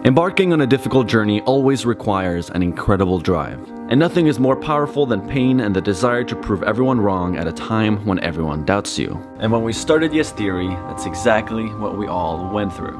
Embarking on a difficult journey always requires an incredible drive. And nothing is more powerful than pain and the desire to prove everyone wrong at a time when everyone doubts you. And when we started Yes Theory, that's exactly what we all went through.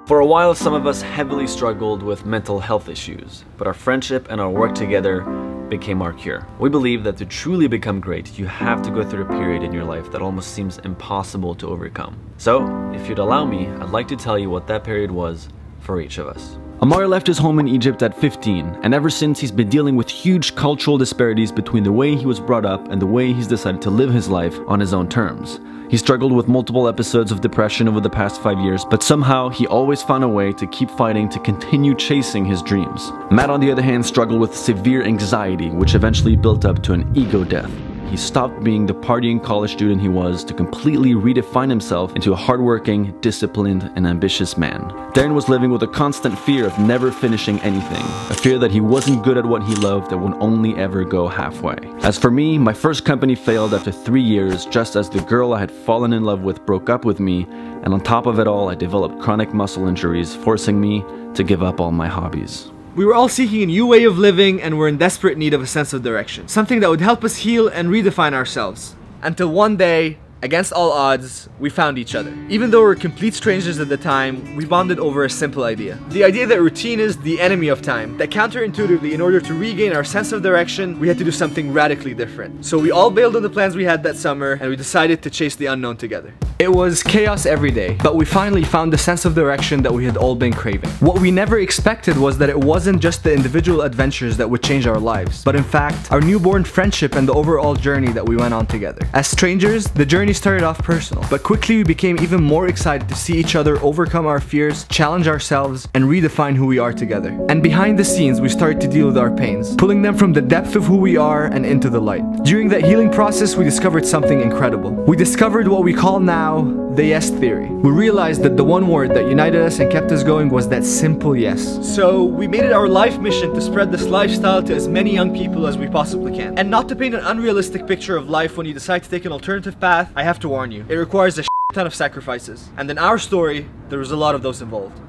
For a while, some of us heavily struggled with mental health issues, but our friendship and our work together became our cure. We believe that to truly become great, you have to go through a period in your life that almost seems impossible to overcome. So, if you'd allow me, I'd like to tell you what that period was for each of us. Ammar left his home in Egypt at 15, and ever since he's been dealing with huge cultural disparities between the way he was brought up and the way he's decided to live his life on his own terms. He struggled with multiple episodes of depression over the past 5 years, but somehow he always found a way to keep fighting to continue chasing his dreams. Matt, on the other hand, struggled with severe anxiety, which eventually built up to an ego death. He stopped being the partying college student he was to completely redefine himself into a hardworking, disciplined, and ambitious man. Darren was living with a constant fear of never finishing anything, a fear that he wasn't good at what he loved and would only ever go halfway. As for me, my first company failed after 3 years, just as the girl I had fallen in love with broke up with me, and on top of it all, I developed chronic muscle injuries, forcing me to give up all my hobbies. We were all seeking a new way of living and were in desperate need of a sense of direction. Something that would help us heal and redefine ourselves. Until one day, against all odds, we found each other. Even though we were complete strangers at the time, we bonded over a simple idea. The idea that routine is the enemy of time. That counterintuitively, in order to regain our sense of direction, we had to do something radically different. So we all bailed on the plans we had that summer, and we decided to chase the unknown together. It was chaos every day, but we finally found the sense of direction that we had all been craving. What we never expected was that it wasn't just the individual adventures that would change our lives, but in fact, our newborn friendship and the overall journey that we went on together. As strangers, the journey started off personal, but quickly we became even more excited to see each other overcome our fears, challenge ourselves, and redefine who we are together. And behind the scenes, we started to deal with our pains, pulling them from the depth of who we are and into the light. During that healing process, we discovered something incredible. We discovered what we call now the Yes Theory. We realized that the one word that united us and kept us going was that simple yes. So we made it our life mission to spread this lifestyle to as many young people as we possibly can. And not to paint an unrealistic picture of life when you decide to take an alternative path, I have to warn you, it requires a ton of sacrifices. And in our story, there was a lot of those involved.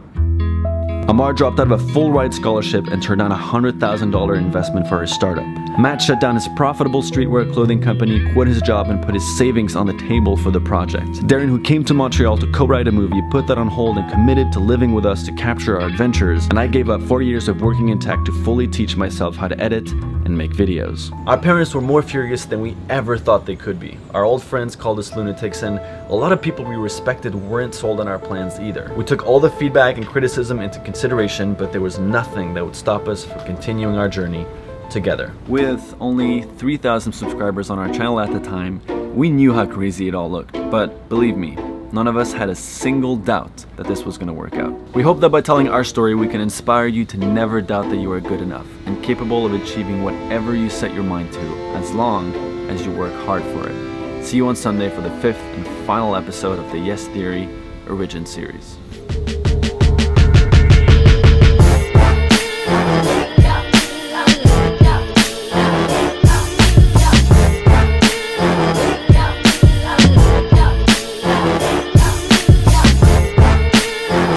Ammar dropped out of a full-ride scholarship and turned down a $100,000 investment for his startup. Matt shut down his profitable streetwear clothing company, quit his job, and put his savings on the table for the project. Darren, who came to Montreal to co-write a movie, put that on hold and committed to living with us to capture our adventures, and I gave up 4 years of working in tech to fully teach myself how to edit and make videos. Our parents were more furious than we ever thought they could be. Our old friends called us lunatics, and a lot of people we respected weren't sold on our plans either. We took all the feedback and criticism into consideration, but there was nothing that would stop us from continuing our journey together. With only 3,000 subscribers on our channel at the time, we knew how crazy it all looked, but believe me, none of us had a single doubt that this was going to work out. We hope that by telling our story, we can inspire you to never doubt that you are good enough and capable of achieving whatever you set your mind to, as long as you work hard for it. See you on Sunday for the 5th and final episode of the Yes Theory Origin series.